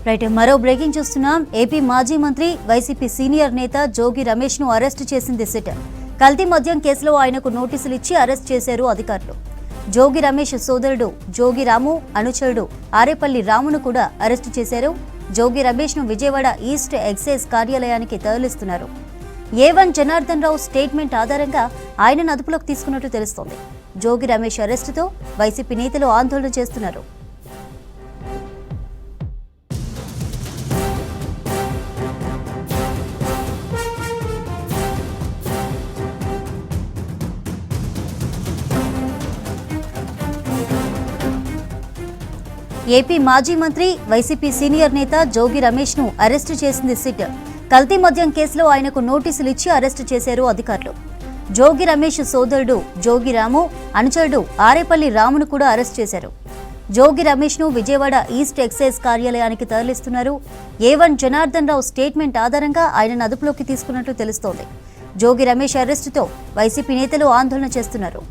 Right మరో breaking చూస్తున్నాం. AP మాజీ మంత్రి వైసీపీ సీనియర్ నేత జోగి రమేష్ ను అరెస్ట్ చేసింది సిట్. కల్తీ మద్యం కేసులో ఆయనకు నోటీసులు ఇచ్చి అరెస్ట్ చేశారు అధికారులు. జోగి రమేష్ సోదరుడు జోగి రాము, అనుచరుడు ఆరేపల్లి రామును కూడా అరెస్టు చేశారు. జోగి రమేష్ ను విజయవాడ ఈస్ట్ ఎక్సైజ్ కార్యాలయానికి తరలిస్తున్నారు. A1 జనార్దన్ రావు స్టేట్మెంట్ ఆధారంగా ఆయనను అదుపులోకి తీసుకున్నట్టు తెలుస్తోంది. జోగి రమేష్ అరెస్టుతో వైసీపీ నేతలు ఆందోళన చేస్తున్నారు. ఏపీ మాజీ మంత్రి వైసీపీ సీనియర్ నేత జోగి రమేష్ ను అరెస్టు చేసింది సిట్. కల్తీ మద్యం కేసులో ఆయనకు నోటీసులు ఇచ్చి అరెస్టు చేశారు అధికారులు. జోగి రమేష్ సోదరుడు జోగి రాము, అనుచరుడు ఆరేపల్లి రామును కూడా అరెస్ట్ చేశారు. జోగి రమేష్ ను విజయవాడ ఈస్ట్ ఎక్సైజ్ కార్యాలయానికి తరలిస్తున్నారు. A1 జనార్దన్ రావు స్టేట్మెంట్ ఆధారంగా ఆయనను అదుపులోకి తీసుకున్నట్టు తెలుస్తోంది. జోగి రమేష్ అరెస్టుతో వైసీపీ నేతలు ఆందోళన చేస్తున్నారు.